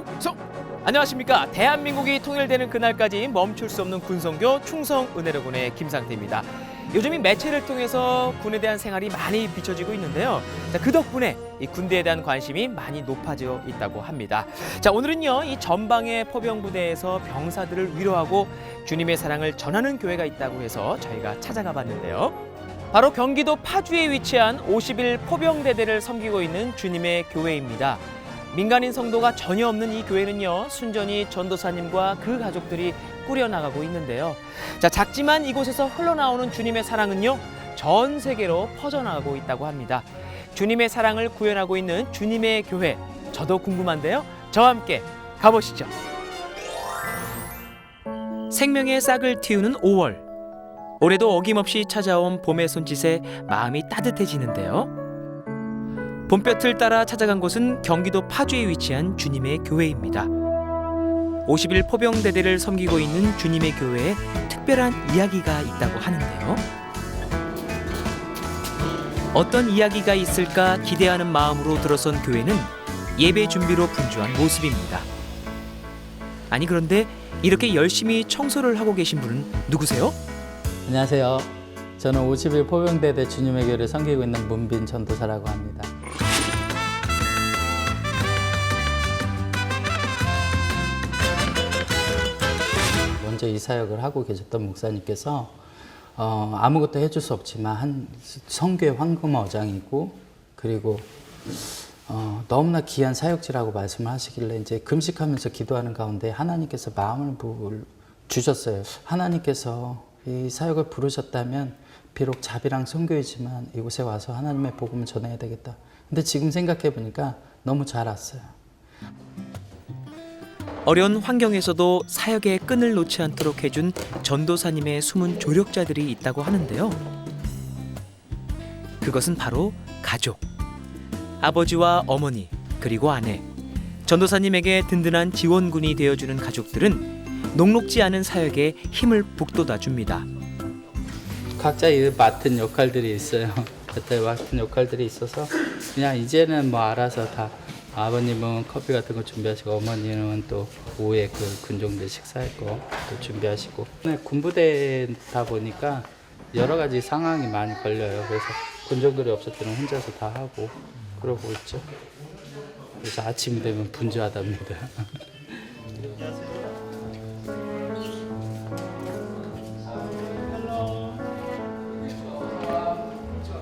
충성! 안녕하십니까. 대한민국이 통일되는 그날까지 멈출 수 없는 군성교 충성은혜로군의 김상태입니다. 요즘 이 매체를 통해서 군에 대한 생활이 많이 비춰지고 있는데요. 그 덕분에 이 군대에 대한 관심이 많이 높아져 있다고 합니다. 오늘은요, 이 전방의 포병부대에서 병사들을 위로하고 주님의 사랑을 전하는 교회가 있다고 해서 저희가 찾아가 봤는데요. 바로 경기도 파주에 위치한 51 포병대대를 섬기고 있는 주님의 교회입니다. 민간인 성도가 전혀 없는 이 교회는요, 순전히 전도사님과 그 가족들이 꾸려나가고 있는데요. 작지만 이곳에서 흘러나오는 주님의 사랑은요, 전 세계로 퍼져나가고 있다고 합니다. 주님의 사랑을 구현하고 있는 주님의 교회, 저도 궁금한데요. 저와 함께 가보시죠. 생명의 싹을 틔우는 5월. 올해도 어김없이 찾아온 봄의 손짓에 마음이 따뜻해지는데요. 봄볕을 따라 찾아간 곳은 경기도 파주에 위치한 주님의 교회입니다. 51 포병대대를 섬기고 있는 주님의 교회에 특별한 이야기가 있다고 하는데요. 어떤 이야기가 있을까 기대하는 마음으로 들어선 교회는 예배 준비로 분주한 모습입니다. 아니, 그런데 이렇게 열심히 청소를 하고 계신 분은 누구세요? 안녕하세요. 저는 51 포병대대 주님의 교회를 섬기고 있는 문빈 전도사라고 합니다. 먼저 이 사역을 하고 계셨던 목사님께서 아무것도 해줄 수 없지만 한 성교의 황금어장이고, 그리고 너무나 귀한 사역지라고 말씀을 하시길래 이제 금식하면서 기도하는 가운데 하나님께서 마음을 주셨어요. 하나님께서 이 사역을 부르셨다면 비록 자비랑 선교이지만 이곳에 와서 하나님의 복음을 전해야 되겠다. 근데 지금 생각해 보니까 너무 잘 왔어요. 어려운 환경에서도 사역의 끈을 놓지 않도록 해준 전도사님의 숨은 조력자들이 있다고 하는데요. 그것은 바로 가족. 아버지와 어머니, 그리고 아내. 전도사님에게 든든한 지원군이 되어주는 가족들은 녹록지 않은 사역에 힘을 북돋아 줍니다. 각자 맡은 역할들이 있어요. 각자 맡은 역할들이 있어서 그냥 이제는 뭐 알아서 다, 아버님은 커피 같은 거 준비하시고, 어머니는 또 오후에 그 군종들 식사할 거 또 준비하시고. 군부대다 보니까 여러 가지 상황이 많이 걸려요. 그래서 군종들이 없을 때는 혼자서 다 하고 그러고 있죠. 그래서 아침이 되면 분주하답니다.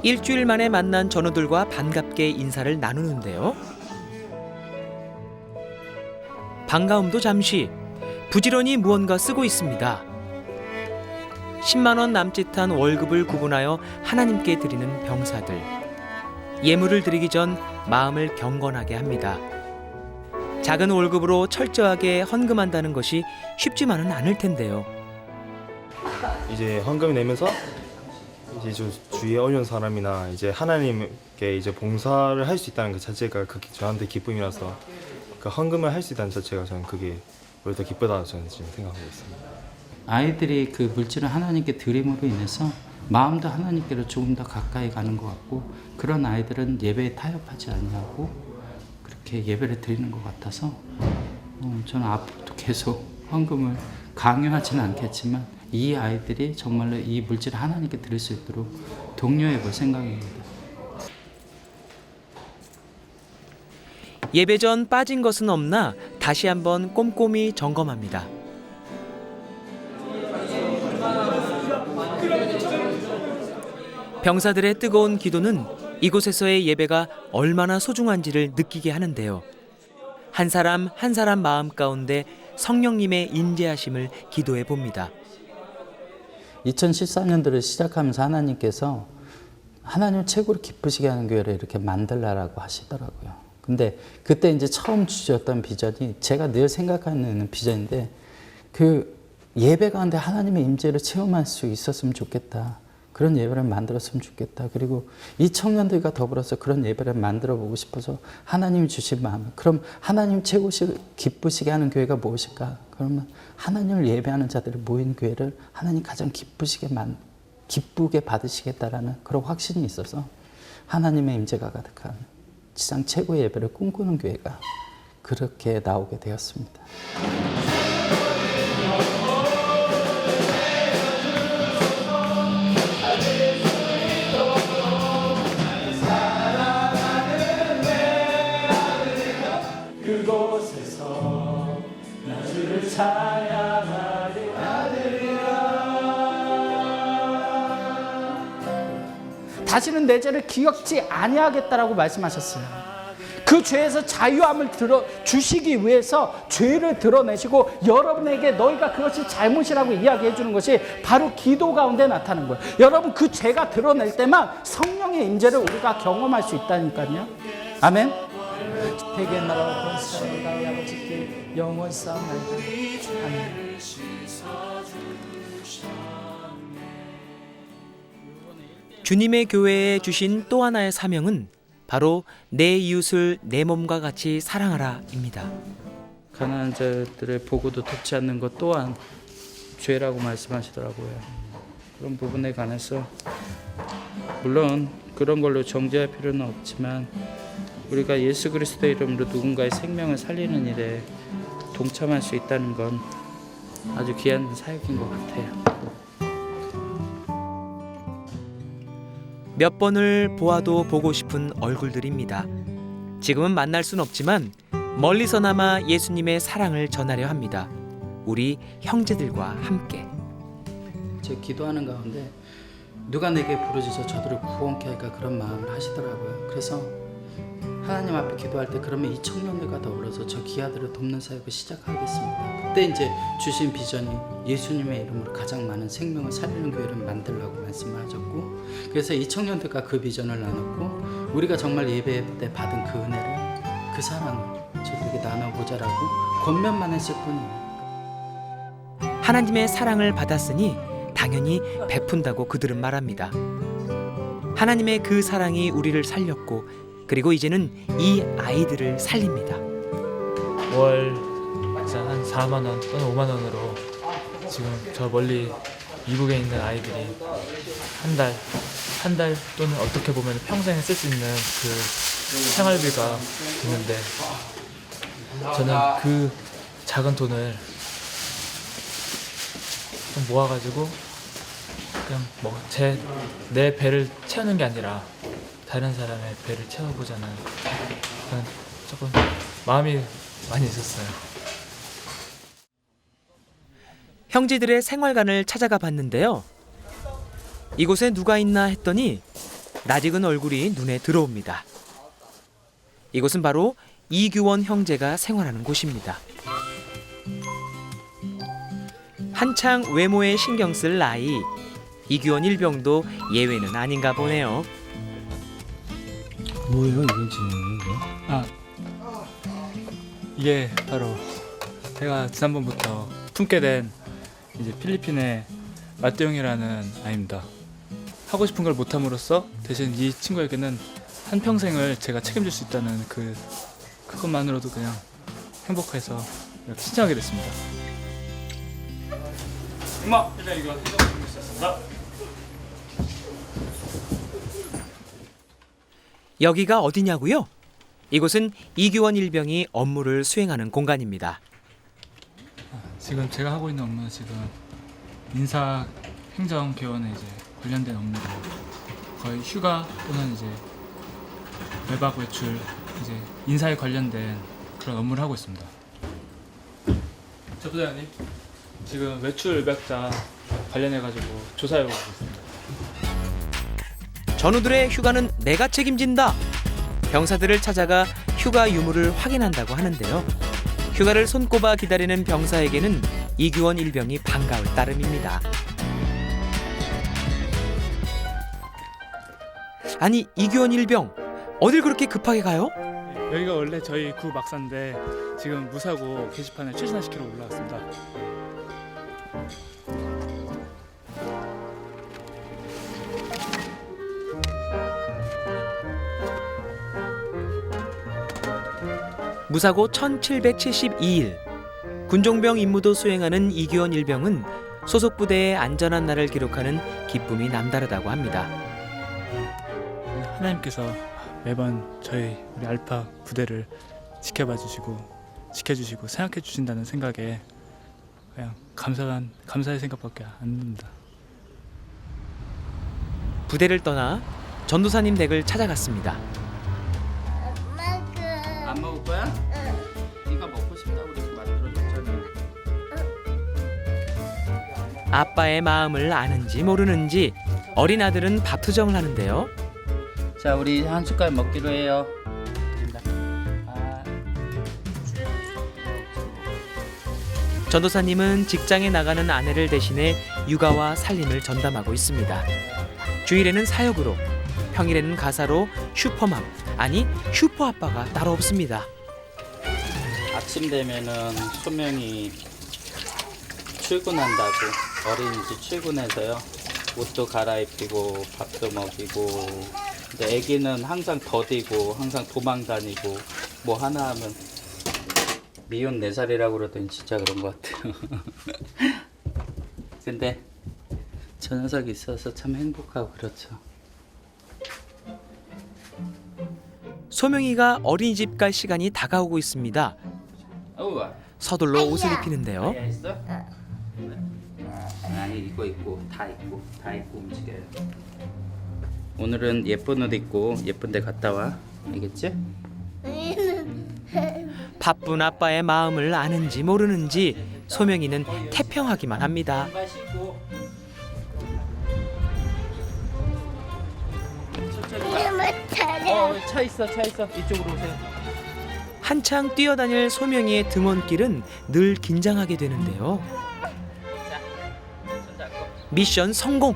일주일 만에 만난 전우들과 반갑게 인사를 나누는데요. 반가움도 잠시, 부지런히 무언가 쓰고 있습니다. 10만 원 남짓한 월급을 구분하여 하나님께 드리는 병사들. 예물을 드리기 전 마음을 경건하게 합니다. 작은 월급으로 철저하게 헌금한다는 것이 쉽지만은 않을 텐데요. 이제 헌금 내면서 이제 주위에 어려운 사람이나 이제 하나님께 이제 봉사를 할 수 있다는 것 자체가 그게 저한테 기쁨이라서, 그 헌금을 할 수 있다는 자체가 저는 그게 오히려 더 기쁘다 저는 지금 생각하고 있습니다. 아이들이 그 물질을 하나님께 드림으로 인해서 마음도 하나님께로 조금 더 가까이 가는 것 같고, 그런 아이들은 예배에 타협하지 않냐고 그렇게 예배를 드리는 것 같아서 저는 앞으로도 계속 헌금을 강요하지는 않겠지만 이 아이들이 정말로 이 물질을 하나님께 드릴 수 있도록 독려해 볼 생각입니다. 예배 전 빠진 것은 없나 다시 한번 꼼꼼히 점검합니다. 병사들의 뜨거운 기도는 이곳에서의 예배가 얼마나 소중한지를 느끼게 하는데요. 한 사람 한 사람 마음 가운데 성령님의 인재하심을 기도해 봅니다. 2014년도를 시작하면서 하나님께서 하나님 최고로 기쁘시게 하는 교회를 이렇게 만들라라고 하시더라고요. 근데 그때 이제 처음 주셨던 비전이 제가 늘 생각하는 비전인데, 그 예배 가운데 하나님의 임재를 체험할 수 있었으면 좋겠다. 그런 예배를 만들었으면 좋겠다. 그리고 이 청년들과 더불어서 그런 예배를 만들어 보고 싶어서 하나님이 주신 마음. 그럼 하나님 최고 기쁘시게 하는 교회가 무엇일까? 그러면 하나님을 예배하는 자들이 모인 교회를 하나님 가장 기쁘게 받으시겠다라는 그런 확신이 있어서 하나님의 임재가 가득한 지상 최고의 예배를 꿈꾸는 교회가 그렇게 나오게 되었습니다. 그곳에서 나 주를 찬양하리 다시는 내 죄를 기억지 아니하겠다라고 말씀하셨어요. 그 죄에서 자유함을 주시기 위해서 죄를 드러내시고 여러분에게 너희가 그것이 잘못이라고 이야기해 주는 것이 바로 기도 가운데 나타나는 거예요. 여러분 그 죄가 드러낼 때만 성령의 임재를 우리가 경험할 수 있다니까요. 아멘. 대개 나라와 권세를 가위 아버지께 영원 싸움나이다. 아멘. 주님의 교회에 주신 또 하나의 사명은 바로 내 이웃을 내 몸과 같이 사랑하라입니다. 가난한 자들의 보고도 돕지 않는 것 또한 죄라고 말씀하시더라고요. 그런 부분에 관해서 물론 그런 걸로 정죄할 필요는 없지만 우리가 예수 그리스도의 이름으로 누군가의 생명을 살리는 일에 동참할 수 있다는 건 아주 귀한 사역인 것 같아요. 몇 번을 보아도 보고 싶은 얼굴들입니다. 지금은 만날 순 없지만 멀리서나마 예수님의 사랑을 전하려 합니다. 우리 형제들과 함께. 제 기도하는 가운데 누가 내게 부르짖어 저들을 구원케 할까 그런 마음을 하시더라고요. 그래서 하나님 앞에 기도할 때 그러면 이 청년들과 더불어서 저 기아들을 돕는 사역을 시작하겠습니다. 그때 이제 주신 비전이 예수님의 이름으로 가장 많은 생명을 살리는 교회를 만들라고 말씀을 하셨고, 그래서 이 청년들과 그 비전을 나눴고 우리가 정말 예배 때 받은 그 은혜를, 그 사랑을 저들에게 나눠보자라고 권면만 했을 뿐이에요. 하나님의 사랑을 받았으니 당연히 베푼다고 그들은 말합니다. 하나님의 그 사랑이 우리를 살렸고 그리고 이제는 이 아이들을 살립니다. 월 한 4만 원 또는 5만 원으로 지금 저 멀리 미국에 있는 아이들이 한 달 또는 어떻게 보면 평생에 쓸 수 있는 그 생활비가 드는데 저는 그 작은 돈을 좀 모아가지고 그냥 뭐 내 배를 채우는 게 아니라 다른 사람의 배를 채워보자는 그런 조금 마음이 많이 있었어요. 형제들의 생활관을 찾아가 봤는데요. 이곳에 누가 있나 했더니 낯익은 얼굴이 눈에 들어옵니다. 이곳은 바로 이규원 형제가 생활하는 곳입니다. 한창 외모에 신경 쓸 나이, 이규원 일병도 예외는 아닌가 보네요. 뭐예요 이건 지금 이거? 이게 바로 제가 지난번부터 품게 된 이제 필리핀의 마떼용이라는 아이입니다. 하고 싶은 걸 못함으로써 대신 이 친구에게는 한평생을 제가 책임질 수 있다는 그것만으로도 그냥 행복해서 이렇게 신청하게 됐습니다. 엄마, 일단 이거 해적으로 있었습니다. 여기가 어디냐고요? 이곳은 이규원 일병이 업무를 수행하는 공간입니다. 지금 제가 하고 있는 업무는 지금 인사 행정 개원에 이제 관련된 업무로 거의 휴가 또는 이제 외박 외출 이제 인사에 관련된 그런 업무를 하고 있습니다. 저 부장님 지금 외출 외박자 관련해 가지고 조사해 보고 있습니다. 전우들의 휴가는 내가 책임진다. 병사들을 찾아가 휴가 유무를 확인한다고 하는데요. 휴가를 손꼽아 기다리는 병사에게는 이규원 일병이 반가울 따름입니다. 아니 이규원 일병 어딜 그렇게 급하게 가요? 여기가 원래 저희 구 막사인데 지금 무사고 게시판을 최신화시키러 올라왔습니다. 무사고 1772일 군종병 임무도 수행하는 이규원 일병은 소속 부대의 안전한 날을 기록하는 기쁨이 남다르다고 합니다. 하나님께서 매번 우리 알파 부대를 지켜봐 주시고 지켜주시고 생각해 주신다는 생각에 그냥 감사의 생각밖에 안 듭니다. 부대를 떠나 전도사님 댁을 찾아갔습니다. 안 먹을 거야? 네가 먹고 싶다고 그래서 만들어줬잖아. 아빠의 마음을 아는지 모르는지 어린 아들은 밥 투정을 하는데요. 자, 우리 한 숟갈 먹기로 해요. 전도사님은 직장에 나가는 아내를 대신해 육아와 살림을 전담하고 있습니다. 주일에는 사역으로, 평일에는 가사로 슈퍼맘, 아니 슈퍼아빠가 따로 없습니다. 아침 되면은 소명이 출근한다고 어린이집 출근해서요. 옷도 갈아입히고 밥도 먹이고. 근데 애기는 항상 더디고 항상 도망 다니고 뭐 하나 하면 미운 4살이라고 그러더니 진짜 그런 것 같아요. 근데 저 녀석이 있어서 참 행복하고 그렇죠. 소명이가 어린이집 갈 시간이 다가오고 있습니다. 우와. 서둘러 옷을 입히는데요. 아야 있어? 아니 이거 입고 다 입고 움직여요. 오늘은 예쁜 옷 입고 예쁜 데 갔다 와. 알겠지? 바쁜 아빠의 마음을 아는지 모르는지 소명이는 태평하기만 합니다. 차 있어 이쪽으로 오세요. 한창 뛰어다닐 소명이의 등원길은 늘 긴장하게 되는데요. 미션 성공!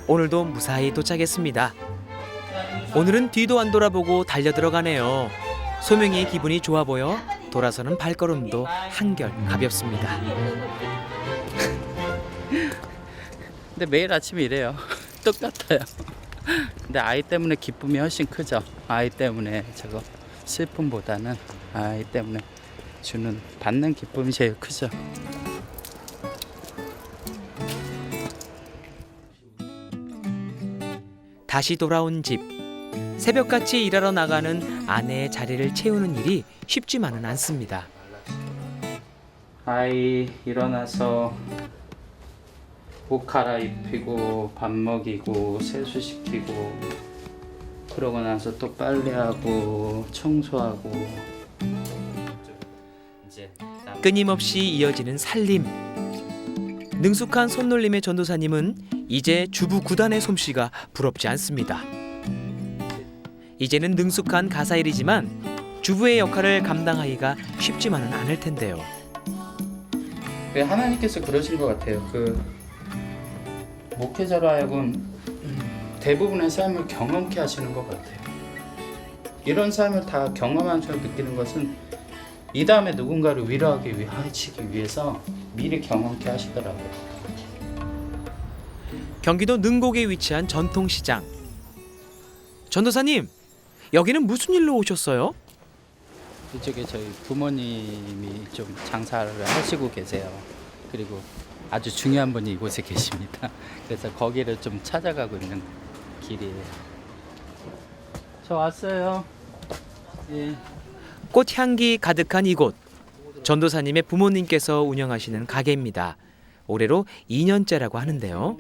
오늘도 무사히 도착했습니다. 오늘은 뒤도 안 돌아보고 달려 들어가네요. 소명이의 기분이 좋아 보여 돌아서는 발걸음도 한결 가볍습니다. 근데 매일 아침에 이래요. 똑같아요. 근데 아이 때문에 기쁨이 훨씬 크죠. 아이 때문에 저거 슬픔보다는 아이 때문에 받는 기쁨이 제일 크죠. 다시 돌아온 집. 새벽같이 일하러 나가는 아내의 자리를 채우는 일이 쉽지만은 않습니다. 아이 일어나서 옷 갈아입히고 밥 먹이고 세수시키고 그러고 나서 또 빨래하고 청소하고 이제 끊임없이 이어지는 살림. 능숙한 손놀림의 전도사님은 이제 주부 9단의 솜씨가 부럽지 않습니다. 이제는 능숙한 가사일이지만 주부의 역할을 감당하기가 쉽지만은 않을 텐데요. 하나님께서 그러신 것 같아요. 목회자로 하여금 대부분의 삶을 경험케 하시는 것 같아요. 이런 삶을 다 경험하면서 느끼는 것은 이 다음에 누군가를 위로하기 위하시기 위해서 미리 경험케 하시더라고요. 경기도 능곡에 위치한 전통시장. 전도사님, 여기는 무슨 일로 오셨어요? 이쪽에 저희 부모님이 좀 장사를 하시고 계세요. 그리고 아주 중요한 분이 이곳에 계십니다. 그래서 거기를 좀 찾아가고 있는 길이에요. 저 왔어요. 예. 꽃향기 가득한 이곳. 전도사님의 부모님께서 운영하시는 가게입니다. 올해로 2년째라고 하는데요.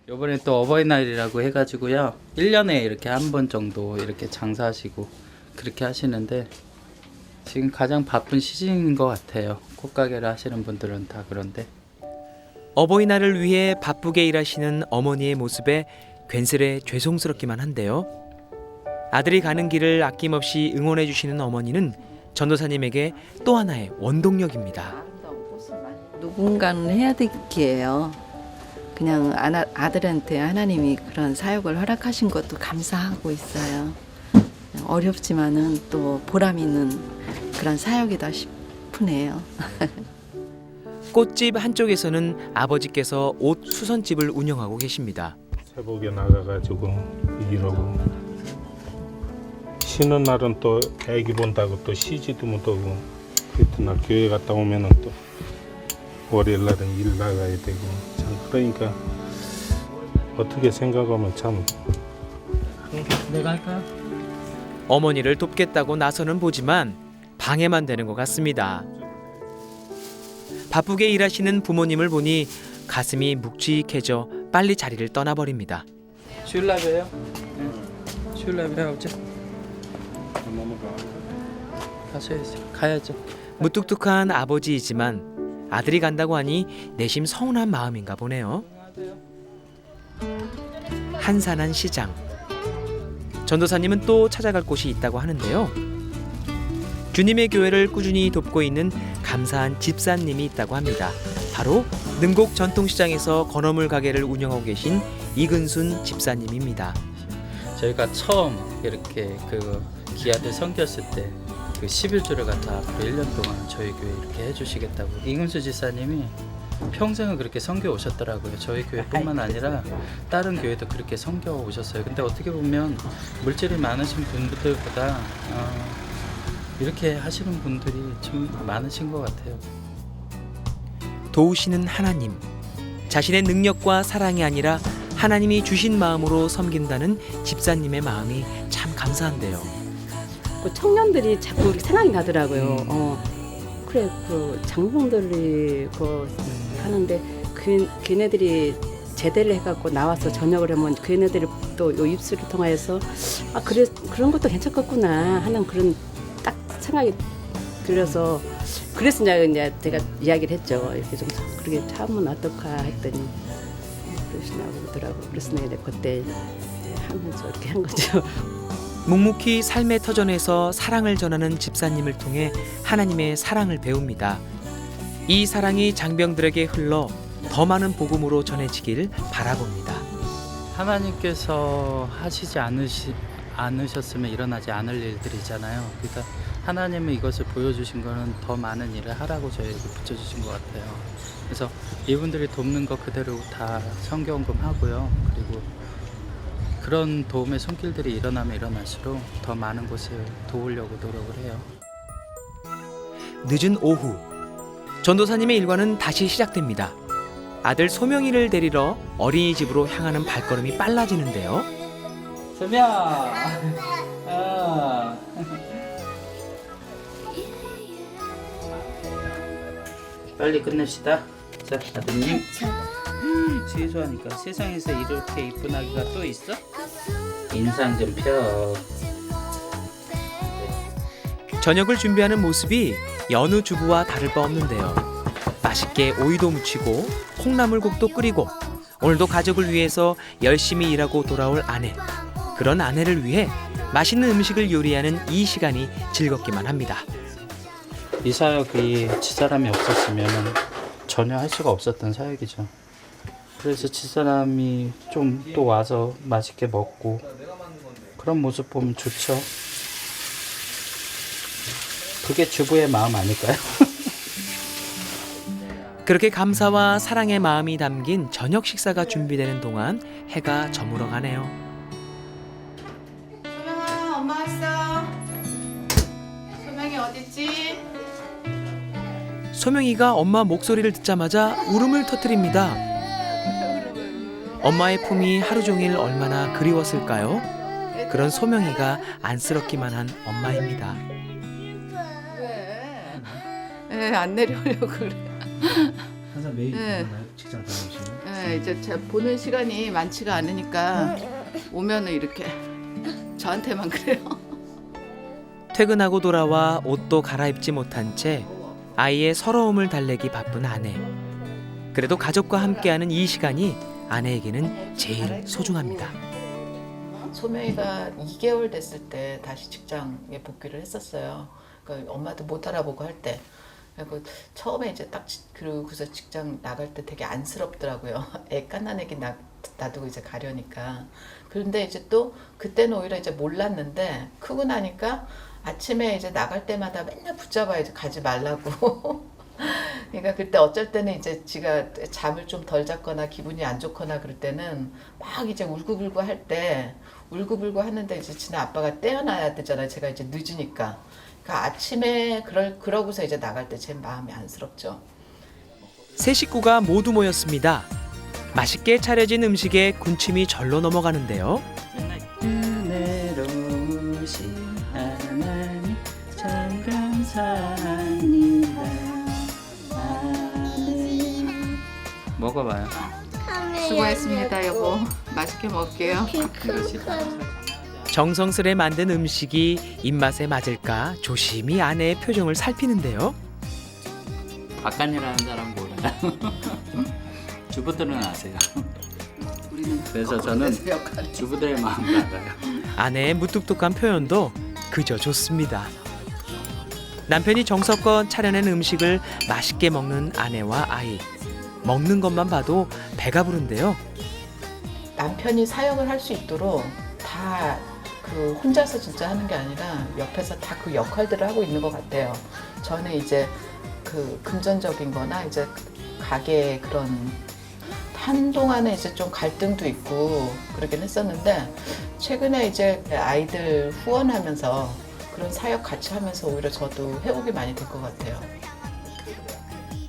이번에 또 어버이날이라고 해가지고요. 1년에 이렇게 한 번 정도 이렇게 장사하시고 그렇게 하시는데 지금 가장 바쁜 시즌인 것 같아요. 꽃가게를 하시는 분들은 다 그런데. 어버이날을 위해 바쁘게 일하시는 어머니의 모습에 괜스레 죄송스럽기만 한데요. 아들이 가는 길을 아낌없이 응원해 주시는 어머니는 전도사님에게 또 하나의 원동력입니다. 누군가는 해야 되기에요. 그냥 아들한테 하나님이 그런 사역을 허락하신 것도 감사하고 있어요. 어렵지만은 또 보람 있는 그런 사역이다 싶으네요. 꽃집 한쪽에서는 아버지께서 옷 수선집을 운영하고 계십니다. 새벽에 나가가지고 일하고 쉬는 날은 또 애기 본다고 또 쉬지도 못하고 이튿날 교회 갔다 오면은 또 월요일 날은 일 나가야 되고 참 그러니까 어떻게 생각하면 참 내가 할까요? 어머니를 돕겠다고 나서는 보지만 방해만 되는 것 같습니다. 바쁘게 일하시는 부모님을 보니 가슴이 묵직해져 빨리 자리를 떠나버립니다. 슐랍이에요? 슐랍이라 어째? 가야죠. 무뚝뚝한 아버지이지만 아들이 간다고 하니 내심 서운한 마음인가 보네요. 한산한 시장. 전도사님은 또 찾아갈 곳이 있다고 하는데요. 주님의 교회를 꾸준히 돕고 있는 감사한 집사님이 있다고 합니다. 바로 능곡 전통시장에서 건어물 가게를 운영하고 계신 이근순 집사님입니다. 저희가 처음 이렇게 그 기아들 섬겼을 때 그 11주를 갖다 앞으로 1년 동안 저희 교회 이렇게 해주시겠다고 이근수 지사님이 평생을 그렇게 섬겨 오셨더라고요. 저희 교회뿐만 아니라 다른 교회도 그렇게 섬겨 오셨어요. 근데 어떻게 보면 물질이 많으신 분들보다 이렇게 하시는 분들이 좀 많으신 것 같아요. 도우시는 하나님. 자신의 능력과 사랑이 아니라 하나님이 주신 마음으로 섬긴다는 집사님의 마음이 참 감사한데요. 그 청년들이 자꾸 이렇게 생각이 나더라고요. 그래 그 장로들이 그 하는데 걔네들이 제대를 해갖고 나와서 전역을 하면 걔네들이 또 요 입술을 통해서 그래 그런 것도 괜찮겠구나 하는 그런 딱 생각이 들어서 그래서 이제 제가 이야기를 했죠. 이렇게 좀 그렇게 하면 어떨까 했더니 그러시냐고 그러더라고. 그래서 내가 그때 하면서 이렇게 한 거죠. 묵묵히 삶의 터전에서 사랑을 전하는 집사님을 통해 하나님의 사랑을 배웁니다. 이 사랑이 장병들에게 흘러 더 많은 복음으로 전해지길 바라봅니다. 하나님께서 하시지 않으셨으면 일어나지 않을 일들이잖아요. 그러니까 하나님은 이것을 보여주신 거는 더 많은 일을 하라고 저에게 붙여주신 것 같아요. 그래서 이분들이 돕는 거 그대로 다 성경금 하고요. 그리고 그런 도움의 손길들이 일어나면 일어날수록 더 많은 곳을 도우려고 노력을 해요. 늦은 오후 전도사님의 일과는 다시 시작됩니다. 아들 소명이를 데리러 어린이집으로 향하는 발걸음이 빨라지는데요. 소명! 빨리 끝냅시다. 자, 아드님. 세수하니까 세상에서 이렇게 이쁜 아기가 또 있어? 인상 좀 펴. 저녁을 준비하는 모습이 여느 주부와 다를 바 없는데요. 맛있게 오이도 무치고 콩나물국도 끓이고 오늘도 가족을 위해서 열심히 일하고 돌아올 아내. 그런 아내를 위해 맛있는 음식을 요리하는 이 시간이 즐겁기만 합니다. 이 사역이 집사람이 없었으면 전혀 할 수가 없었던 사역이죠. 그래서 집사람이 좀 또 와서 맛있게 먹고 그런 모습 보면 좋죠. 그게 주부의 마음 아닐까요? 그렇게 감사와 사랑의 마음이 담긴 저녁 식사가 준비되는 동안 해가 저물어 가네요. 소명아, 엄마 왔어. 소명이 어딨지? 소명이가 엄마 목소리를 듣자마자 울음을 터뜨립니다. 엄마의 품이 하루 종일 얼마나 그리웠을까요? 그런 소명이가 안쓰럽기만 한 엄마입니다. 네, 안 내려오려고 그래. 항상 매일 네. 직장 다니시면? 네, 이제 제가 보는 시간이 많지가 않으니까 오면은 이렇게 저한테만 그래요. 퇴근하고 돌아와 옷도 갈아입지 못한 채 아이의 서러움을 달래기 바쁜 아내. 그래도 가족과 함께하는 이 시간이 아내에게는 제일 소중합니다. 소명이가 2개월 됐을 때 다시 직장에 복귀를 했었어요. 그러니까 엄마도 못 알아보고 할 때. 그리고 처음에 이제 딱 그러고서 직장 나갈 때 되게 안쓰럽더라고요. 애 갓난애기 놔두고 이제 가려니까. 그런데 이제 또 그때는 오히려 이제 몰랐는데 크고 나니까 아침에 이제 나갈 때마다 맨날 붙잡아야지 가지 말라고. 그러니까 그때 어쩔 때는 이제 지가 잠을 좀 덜 잤거나 기분이 안 좋거나 그럴 때는 막 이제 울고불고 할 때 울고불고 하는데 이제 지네 아빠가 떼어놔야 되잖아요. 제가 이제 늦으니까. 그러니까 아침에 그러고서 이제 나갈 때 제 마음이 안쓰럽죠. 세 식구가 모두 모였습니다. 맛있게 차려진 음식에 군침이 절로 넘어가는데요. 은혜로우신 하나님 참 감사합니다. 감사합니다. 먹어봐요. 수고했습니다, 여보. 맛있게 먹을게요. 정성스레 만든 음식이 입맛에 맞을까 조심히 아내의 표정을 살피는데요. 바깥일하는 사람 몰라요. 주부들은 아세요. 그래서 저는 주부들의 마음 알아요. 아내의 무뚝뚝한 표현도 그저 좋습니다. 남편이 정성껏 차려낸 음식을 맛있게 먹는 아내와 아이. 먹는 것만 봐도 배가 부른데요. 남편이 사역을 할 수 있도록 다 그 혼자서 진짜 하는 게 아니라 옆에서 다 그 역할들을 하고 있는 것 같아요. 저는 이제 그 금전적인 거나 이제 가게의 그런 한동안에 이제 좀 갈등도 있고 그러긴 했었는데 최근에 이제 아이들 후원하면서 그런 사역 같이 하면서 오히려 저도 회복이 많이 될 것 같아요.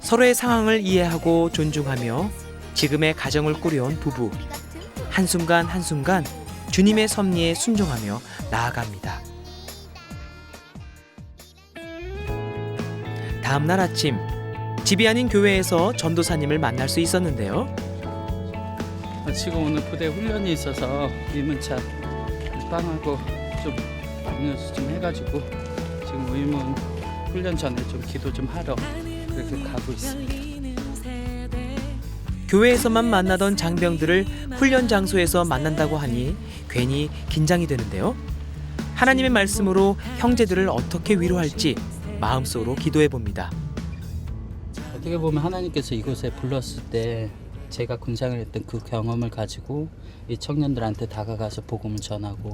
서로의 상황을 이해하고 존중하며 지금의 가정을 꾸려온 부부. 한순간 한순간 주님의 섭리에 순종하며 나아갑니다. 다음 날 아침, 집이 아닌 교회에서 전도사님을 만날 수 있었는데요. 지금 오늘 부대 훈련이 있어서 의문차 빵하고 좀 음료수 좀 해가지고 지금 의문 훈련 전에 좀 기도 좀 하러 그렇게 가고 있습니다. 교회에서만 만나던 장병들을 훈련 장소에서 만난다고 하니 괜히 긴장이 되는데요. 하나님의 말씀으로 형제들을 어떻게 위로할지 마음속으로 기도해 봅니다. 어떻게 보면 하나님께서 이곳에 불렀을 때 제가 군상을 했던 그 경험을 가지고 이 청년들한테 다가가서 복음을 전하고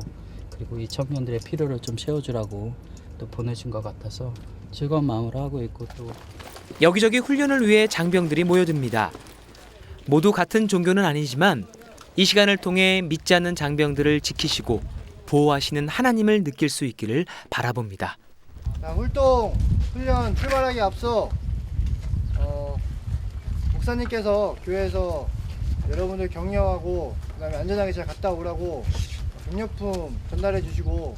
그리고 이 청년들의 필요를 좀 채워주라고 또 보내준 것 같아서 즐거운 마음으로 하고 있고 또 여기저기 훈련을 위해 장병들이 모여듭니다. 모두 같은 종교는 아니지만 이 시간을 통해 믿지 않는 장병들을 지키시고 보호하시는 하나님을 느낄 수 있기를 바라봅니다. 자, 훌동 훈련 출발하기 앞서 목사님께서 교회에서 여러분들 격려하고 그다음에 안전하게 잘 갔다 오라고 경력품 전달해 주시고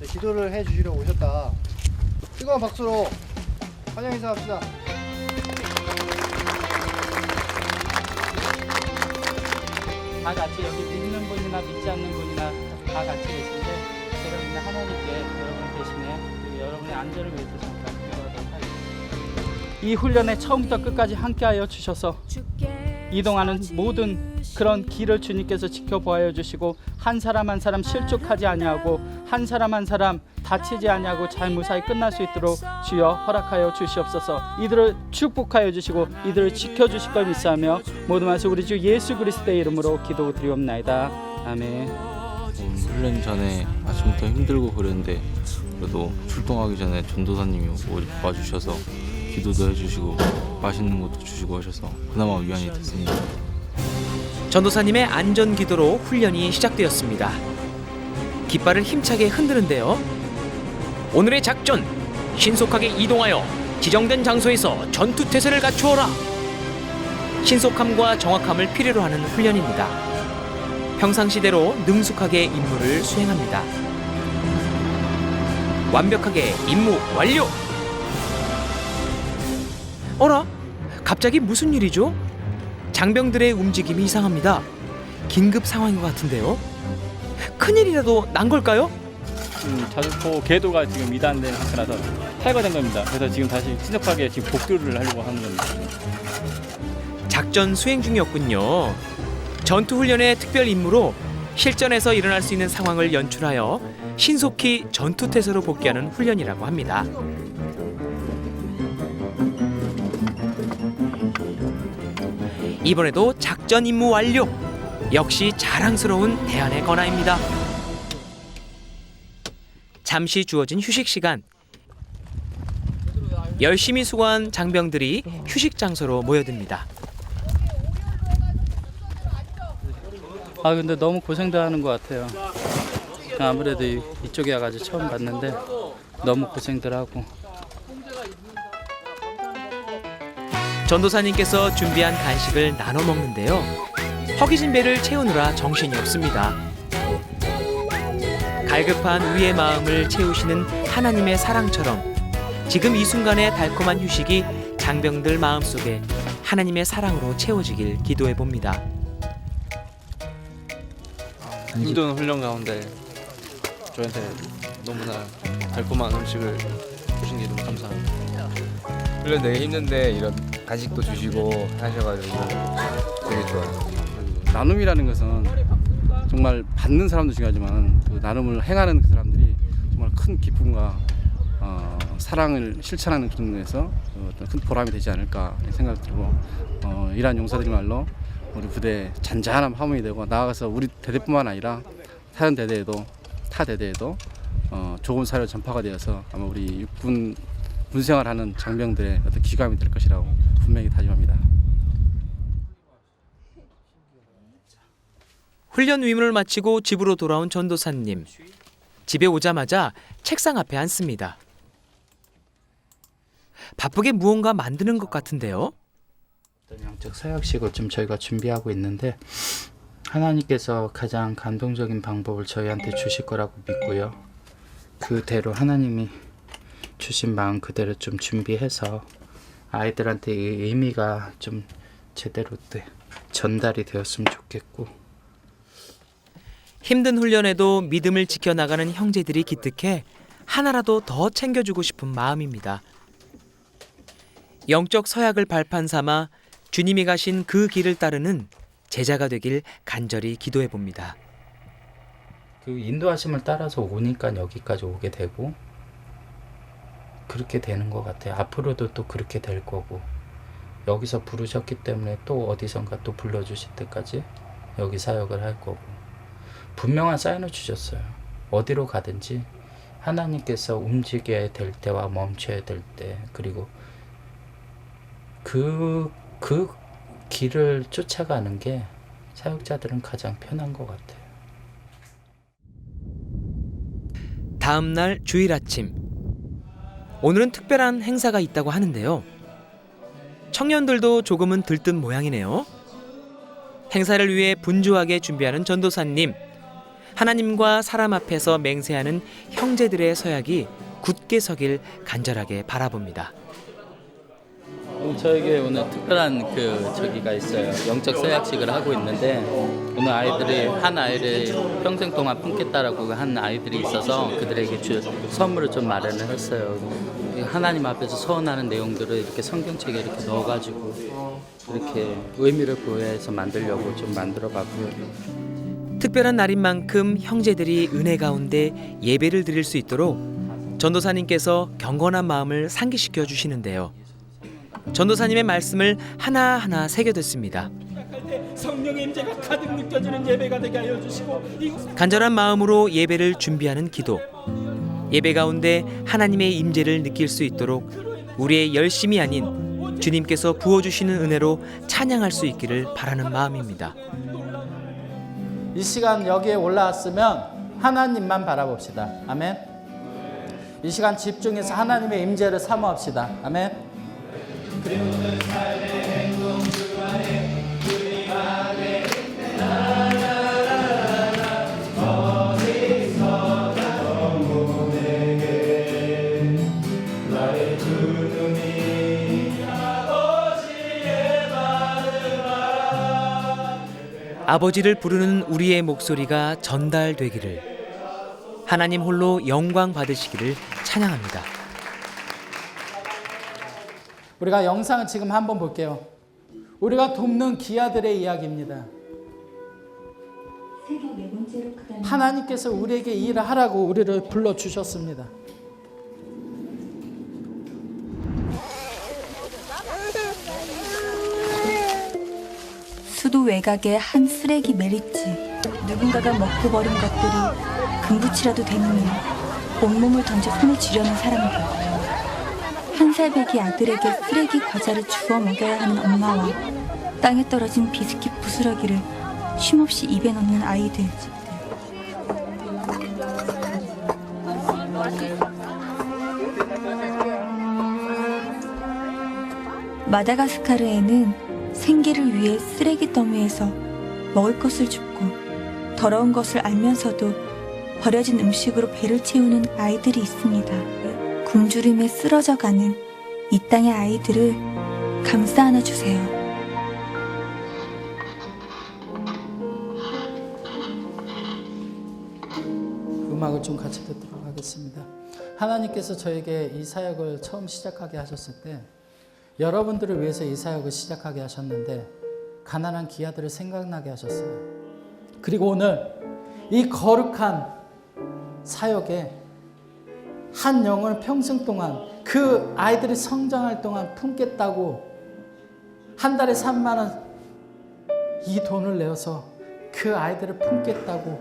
기도를 해 주시러 오셨다. 뜨거운 박수로 환영 인사합시다. 다 같이 여기 믿는 분이나 믿지 않는 분이나 다 같이 계신데 제가 믿는 하나님께 여러분 대신에 그리고 여러분의 안전을 위해서 잠깐 기도하도록 하겠습니다. 이 훈련에 처음부터 끝까지 함께하여 주셔서 이동하는 모든 그런 길을 주님께서 지켜보아여 주시고 한 사람 한 사람 실족하지 아니하고 한 사람 한 사람 다치지 아니하고 잘 무사히 끝날 수 있도록 주여 허락하여 주시옵소서. 이들을 축복하여 주시고 이들을 지켜주실 걸 믿사하며 모든 말씀 우리 주 예수 그리스도의 이름으로 기도드리옵나이다. 아멘. 훈련 전에 아침부터 힘들고 그랬는데 그래도 출동하기 전에 전도사님이 와주셔서 기도도 해주시고 맛있는 것도 주시고 하셔서 그나마 위안이 됐습니다. 전도사님의 안전 기도로 훈련이 시작되었습니다. 깃발을 힘차게 흔드는데요. 오늘의 작전, 신속하게 이동하여 지정된 장소에서 전투 태세를 갖추어라. 신속함과 정확함을 필요로 하는 훈련입니다. 평상시대로 능숙하게 임무를 수행합니다. 완벽하게 임무 완료! 어라? 갑자기 무슨 일이죠? 장병들의 움직임이 이상합니다. 긴급 상황인 것 같은데요. 큰일이라도 난 걸까요? 자주포 궤도가 지금 이단된 상태라서 탈거된 겁니다. 그래서 지금 다시 신속하게 지금 복구를 하려고 하는 겁니다. 작전 수행 중이었군요. 전투 훈련의 특별 임무로 실전에서 일어날 수 있는 상황을 연출하여 신속히 전투 태세로 복귀하는 훈련이라고 합니다. 이번에도 작전 임무 완료. 역시 자랑스러운 대안의 권한입니다. 잠시 주어진 휴식 시간. 열심히 수고한 장병들이 휴식 장소로 모여듭니다. 근데 너무 고생도 하는 것 같아요. 아무래도 이쪽에 와가지고 처음 봤는데 너무 고생들 하고. 전도사님께서 준비한 간식을 나눠 먹는데요. 허기진 배를 채우느라 정신이 없습니다. 갈급한 우리의 마음을 채우시는 하나님의 사랑처럼 지금 이 순간의 달콤한 휴식이 장병들 마음속에 하나님의 사랑으로 채워지길 기도해 봅니다. 힘든 훈련 가운데 저한테 너무나 달콤한 음식을 주신 게 너무 감사합니다. 훈련 되게 힘든데 이런 간식도 주시고 하셔가지고 되게 좋아요. 나눔이라는 것은 정말 받는 사람도 중요하지만 그 나눔을 행하는 그 사람들이 정말 큰 기쁨과 사랑을 실천하는 그런 데서 어떤 큰 보람이 되지 않을까 생각이 들고 이러한 용사들이 말로 우리 부대에 잔잔한 화음이 되고 나아가서 우리 대대뿐만 아니라 다른 대대에도 타 대대에도 좋은 사료 전파가 되어서 아마 우리 육군 군생활하는 장병들의 어떤 귀감이 될 것이라고 분명히 다짐합니다. 훈련 의무를 마치고 집으로 돌아온 전도사님. 집에 오자마자 책상 앞에 앉습니다. 바쁘게 무언가 만드는 것 같은데요. 영적 사역식을 좀 저희가 준비하고 있는데 하나님께서 가장 감동적인 방법을 저희한테 주실 거라고 믿고요. 그대로 하나님이 주신 마음 그대로 좀 준비해서 아이들한테 이 의미가 좀 제대로 전달이 되었으면 좋겠고, 힘든 훈련에도 믿음을 지켜나가는 형제들이 기특해 하나라도 더 챙겨주고 싶은 마음입니다. 영적 서약을 발판 삼아 주님이 가신 그 길을 따르는 제자가 되길 간절히 기도해 봅니다. 그 인도하심을 따라서 오니까 여기까지 오게 되고 그렇게 되는 것 같아요. 앞으로도 또 그렇게 될 거고, 여기서 부르셨기 때문에 또 어디선가 또 불러주실 때까지 여기 사역을 할 거고, 분명한 사인을 주셨어요. 어디로 가든지 하나님께서 움직여야 될 때와 멈춰야 될 때, 그리고 그 길을 쫓아가는 게 사역자들은 가장 편한 것 같아요. 다음 날 주일 아침. 오늘은 특별한 행사가 있다고 하는데요. 청년들도 조금은 들뜬 모양이네요. 행사를 위해 분주하게 준비하는 전도사님. 하나님과 사람 앞에서 맹세하는 형제들의 서약이 굳게 서길 간절하게 바라봅니다. 저에게 오늘 특별한 저기가 있어요. 영적 서약식을 하고 있는데 오늘 아이들이 한 아이를 평생 동안 품겠다라고 한 아이들이 있어서 그들에게 선물을 좀 마련을 했어요. 하나님 앞에서 서원하는 내용들을 이렇게 성경책에 이렇게 넣어가지고 이렇게 의미를 부여해서 만들려고 좀 만들어봤고요. 특별한 날인 만큼 형제들이 은혜 가운데 예배를 드릴 수 있도록 전도사님께서 경건한 마음을 상기시켜 주시는데요. 전도사님의 말씀을 하나하나 새겨듣습니다. 성령의 임재가 가득 느껴지는 예배가 되게 하여 주시고, 간절한 마음으로 예배를 준비하는 기도. 예배 가운데 하나님의 임재를 느낄 수 있도록 우리의 열심이 아닌 주님께서 부어주시는 은혜로 찬양할 수 있기를 바라는 마음입니다. 이 시간 여기에 올라왔으면 하나님만 바라봅시다. 아멘. 이 시간 집중해서 하나님의 임재를 사모합시다. 아멘. 아버지를 부르는 우리의 목소리가 전달되기를, 하나님 홀로 영광 받으시기를 찬양합니다. 우리가 영상을 지금 한번 볼게요. 우리가 돕는 기아들의 이야기입니다. 하나님께서 우리에게 일을 하라고 우리를 불러주셨습니다. 수도 외곽의 한 쓰레기 매립지. 누군가가 먹고 버린 것들이 금붙이라도 되느니 온몸을 던져 손에 쥐려는 사람들. 한 살배기 아들에게 쓰레기 과자를 주워 먹여야 하는 엄마와 땅에 떨어진 비스킷 부스러기를 쉼없이 입에 넣는 아이들. 마다가스카르에는 생계를 위해 쓰레기 더미에서 먹을 것을 줍고 더러운 것을 알면서도 버려진 음식으로 배를 채우는 아이들이 있습니다. 굶주림에 쓰러져가는 이 땅의 아이들을 감싸 안아주세요. 음악을 좀 같이 듣도록 하겠습니다. 하나님께서 저에게 이 사역을 처음 시작하게 하셨을 때 여러분들을 위해서 이 사역을 시작하게 하셨는데 가난한 기아들을 생각나게 하셨어요. 그리고 오늘 이 거룩한 사역에 한 영혼을 평생 동안 그 아이들이 성장할 동안 품겠다고 한 달에 3만 원 이 돈을 내어서 그 아이들을 품겠다고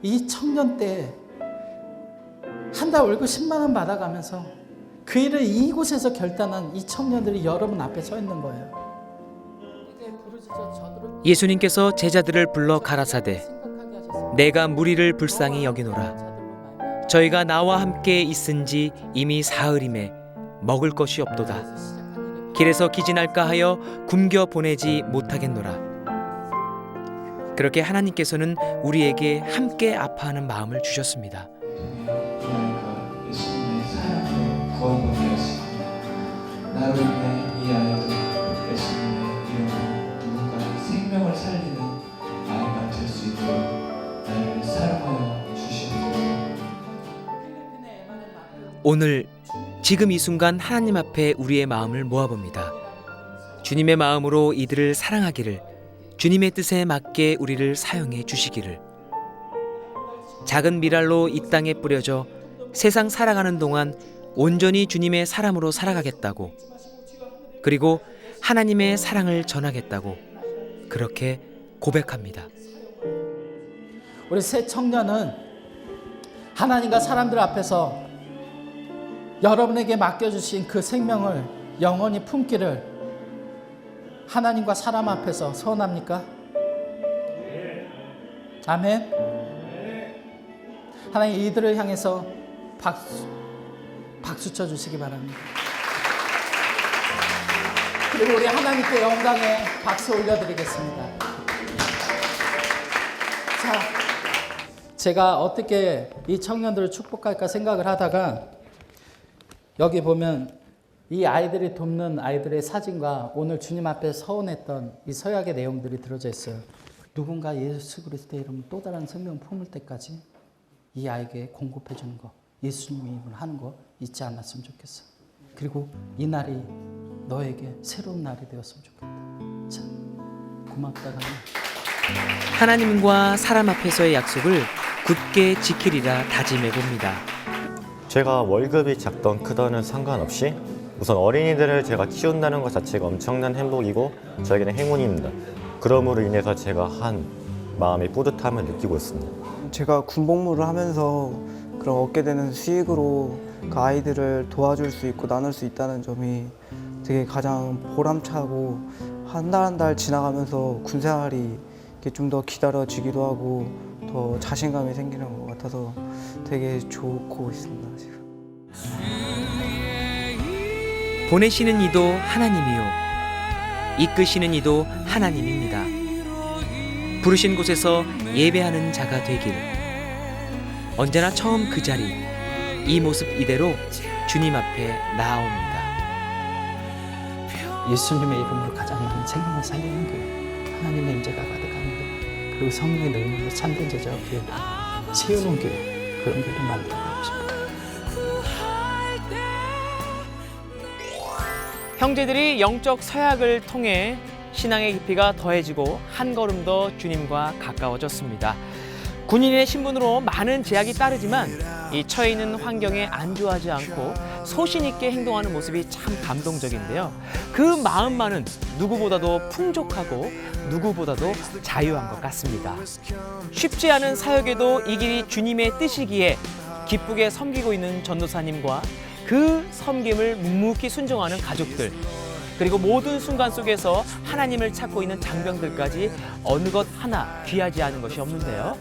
이 청년 때에 한 달 월급 10만 원 받아가면서 그 일을 이곳에서 결단한 이 청년들이 여러분 앞에 서 있는 거예요. 예수님께서 제자들을 불러 가라사대 내가 무리를 불쌍히 여기노라. 저희가 나와 함께 있은지 이미 사흘임에 먹을 것이 없도다. 길에서 기진할까 하여 굶겨 보내지 못하겠노라. 그렇게 하나님께서는 우리에게 함께 아파하는 마음을 주셨습니다. 예수님의 사랑으로 구원받게 하시고 나로 인해 이 아이도 예수님의 이름으로 누군가의 생명을 살리는 아이가 될 수 있도록 나를 사랑하여 주시옵소서. 오늘 지금 이 순간 하나님 앞에 우리의 마음을 모아봅니다. 주님의 마음으로 이들을 사랑하기를, 주님의 뜻에 맞게 우리를 사용해 주시기를. 작은 미랄로 이 땅에 뿌려져 세상 살아가는 동안 온전히 주님의 사람으로 살아가겠다고, 그리고 하나님의 사랑을 전하겠다고 그렇게 고백합니다. 우리 새 청년은 하나님과 사람들 앞에서 여러분에게 맡겨주신 그 생명을 영원히 품기를 하나님과 사람 앞에서 소원합니까? 아멘. 하나님 이들을 향해서 박수 쳐주시기 바랍니다. 그리고 우리 하나님께 영광의 박수 올려드리겠습니다. 자, 제가 어떻게 이 청년들을 축복할까 생각을 하다가 여기 보면 이 아이들이 돕는 아이들의 사진과 오늘 주님 앞에 서원했던 이 서약의 내용들이 들어져 있어요. 누군가 예수 그리스도의 이름으로 또 다른 생명 품을 때까지 이 아이에게 공급해 주는 거, 예수님의 이름을 하는 거 잊지 않았으면 좋겠어. 그리고 이 날이 너에게 새로운 날이 되었으면 좋겠다. 자, 고맙다. 하나님과 사람 앞에서의 약속을 굳게 지키리라 다짐해 봅니다. 제가 월급이 작던 크던은 상관없이 우선 어린이들을 제가 키운다는 것 자체가 엄청난 행복이고 저에게는 행운입니다. 그러므로 인해서 제가 한 마음의 뿌듯함을 느끼고 있습니다. 제가 군복무를 하면서 그런 얻게 되는 수익으로 그 아이들을 도와줄 수 있고 나눌 수 있다는 점이 되게 가장 보람차고 한 달 한 달 지나가면서 군생활이 좀 더 기다려지기도 하고 더 자신감이 생기는 것 같아서 되게 좋고 있습니다. 지금. 보내시는 이도 하나님이요, 이끄시는 이도 하나님입니다. 부르신 곳에서 예배하는 자가 되길. 언제나 처음 그 자리, 이 모습 이대로 주님 앞에 나아옵니다. 예수님의 이름으로 가장 생명을 살리는 교회, 하나님의 임재가 가득한 교회, 그리고 성령의 능력으로 참된 제자가 교회, 세우는 교회, 그런 교회를 만들어가고 싶어요. 형제들이 영적 서약을 통해 신앙의 깊이가 더해지고 한 걸음 더 주님과 가까워졌습니다. 군인의 신분으로 많은 제약이 따르지만 이 처해 있는 환경에 안주하지 않고 소신 있게 행동하는 모습이 참 감동적인데요. 그 마음만은 누구보다도 풍족하고 누구보다도 자유한 것 같습니다. 쉽지 않은 사역에도 이 길이 주님의 뜻이기에 기쁘게 섬기고 있는 전도사님과 그 섬김을 묵묵히 순종하는 가족들, 그리고 모든 순간 속에서 하나님을 찾고 있는 장병들까지 어느 것 하나 귀하지 않은 것이 없는데요.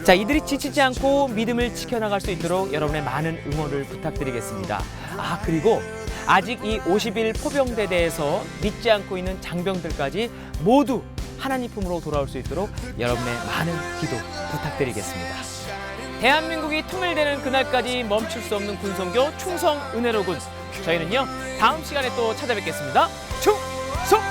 자, 이들이 지치지 않고 믿음을 지켜나갈 수 있도록 여러분의 많은 응원을 부탁드리겠습니다. 그리고 아직 이 50일 포병대대에서 믿지 않고 있는 장병들까지 모두 하나님 품으로 돌아올 수 있도록 여러분의 많은 기도 부탁드리겠습니다. 대한민국이 통일되는 그날까지 멈출 수 없는 군성교 충성은혜로군. 저희는요, 다음 시간에 또 찾아뵙겠습니다. 충성!